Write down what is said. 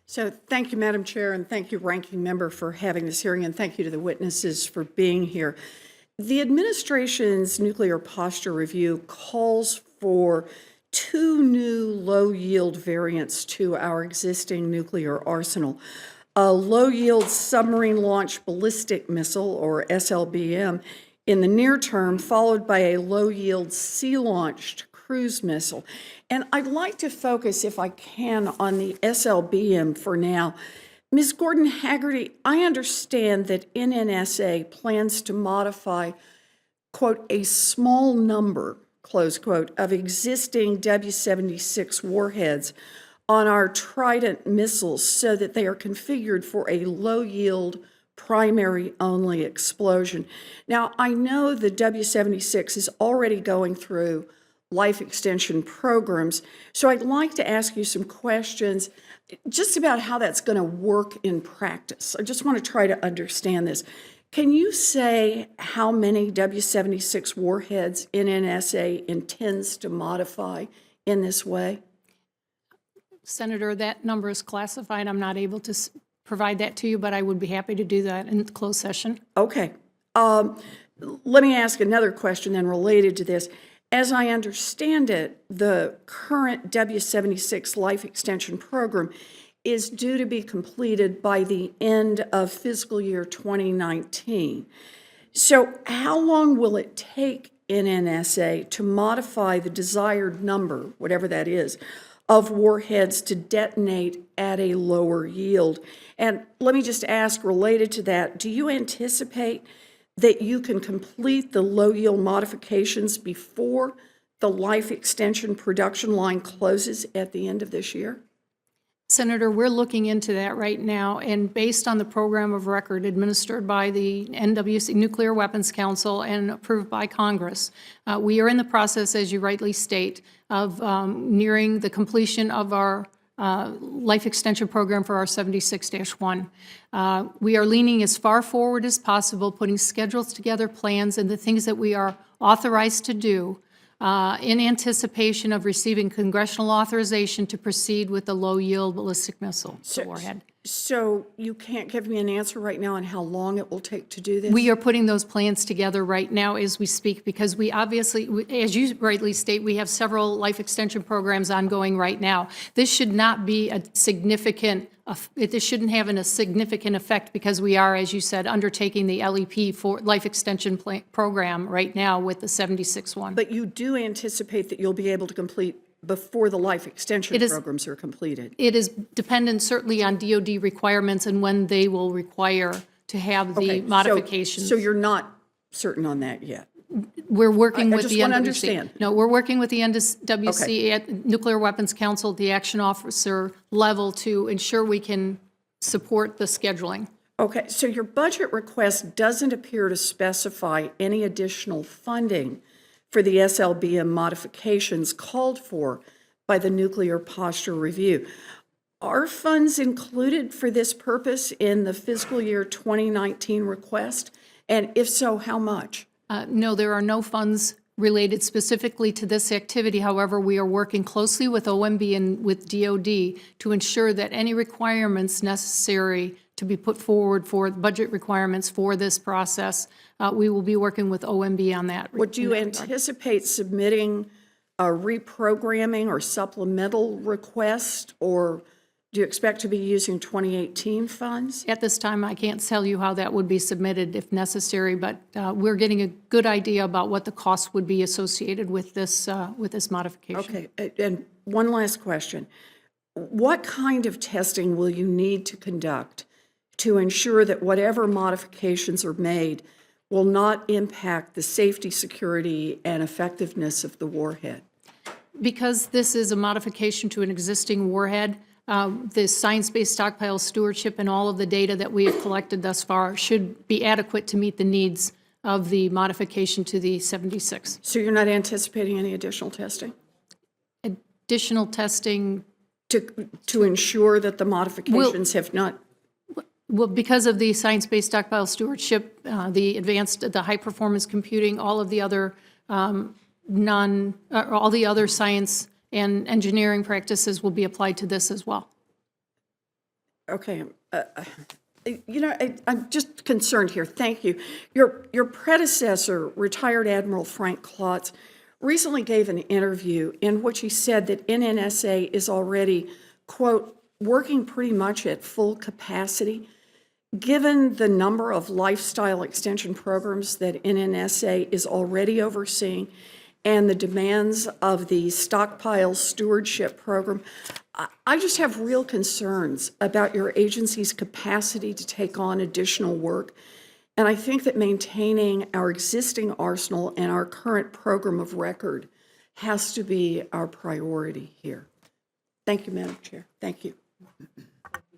So thank you, Madam Chair, and thank you, Ranking Member, for having this hearing, and thank you to the witnesses for being here. The administration's nuclear posture review calls for 2 new low-yield variants to our existing nuclear arsenal. A low-yield submarine-launched ballistic missile, or SLBM, in the near term, followed by a low-yield sea-launched cruise missile. And I'd like to focus, if I can, on the SLBM for now. Ms. Gordon Haggerty, I understand that NNSA plans to modify, quote, a small number, close quote, of existing W-76 warheads on our Trident missiles so that they are configured for a low-yield primary-only explosion. Now, I know the W-76 is already going through life extension programs, so I'd like to ask you some questions just about how that's going to work in practice. I just want to try to understand this. Can you say how many W-76 warheads NNSA intends to modify in this way? Senator, that number is classified. I'm not able to provide that to you, but I would be happy to do that in closed session. Okay. Let me ask another question then related to this. As I understand it, the current W-76 life extension program is due to be completed by the end of fiscal year 2019. So how long will it take NNSA to modify the desired number, whatever that is, of warheads to detonate at a lower yield? And let me just ask, related to that, do you anticipate that you can complete the low-yield modifications before the life extension production line closes at the end of this year? Senator, we're looking into that right now, and based on the program of record administered by the NWC Nuclear Weapons Council and approved by Congress, we are in the process, as you rightly state, of nearing the completion of our life extension program for our 76-1. We are leaning as far forward as possible, putting schedules together, plans, and the things that we are authorized to do in anticipation of receiving congressional authorization to proceed with the low-yield ballistic missile warhead. So you can't give me an answer right now on how long it will take to do this? We are putting those plans together right now as we speak, because we obviously, as you rightly state, we have several life extension programs ongoing right now. This should not be a significant, this shouldn't have a significant effect, because we are, as you said, undertaking the LEP for life extension program right now with the 76-1. But you do anticipate that you'll be able to complete before the life extension programs are completed? It is dependent certainly on DOD requirements and when they will require to have the modifications. So you're not certain on that yet? We're working with just the want to NWC. understand. No, we're working with the NWC at Nuclear Weapons Council, the action officer level, to ensure we can support the scheduling. Okay, so your budget request doesn't appear to specify any additional funding for the SLBM modifications called for by the Nuclear Posture Review. Are funds included for this purpose in the fiscal year 2019 request? And if so, how much? No, there are no funds related specifically to this activity. However, we are working closely with OMB and with DOD to ensure that any requirements necessary to be put forward for budget requirements for this process, we will be working with OMB on that. Would you anticipate submitting a reprogramming or supplemental request, or do you expect to be using 2018 funds? At this time, I can't tell you how that would be submitted if necessary, but we're getting a good idea about what the cost would be associated with this modification. Okay, and one last question. What kind of testing will you need to conduct to ensure that whatever modifications are made will not impact the safety, security, and effectiveness of the warhead? Because this is a modification to an existing warhead, the science-based stockpile stewardship and all of the data that we have collected thus far should be adequate to meet the needs of the modification to the 76. So you're not anticipating any additional testing? Additional testing? To ensure that the modifications have not... Well, because of the science-based stockpile stewardship, the high-performance computing, all of the other all the other science and engineering practices will be applied to this as well. Okay, I'm just concerned here. Thank you. Your predecessor, retired Admiral Frank Klotz, recently gave an interview in which he said that NNSA is already, quote, working pretty much at full capacity. Given the number of lifestyle extension programs that NNSA is already overseeing and the demands of the stockpile stewardship program, I just have real concerns about your agency's capacity to take on additional work. And I think that maintaining our existing arsenal and our current program of record has to be our priority here. Thank you, Madam Chair. Thank you.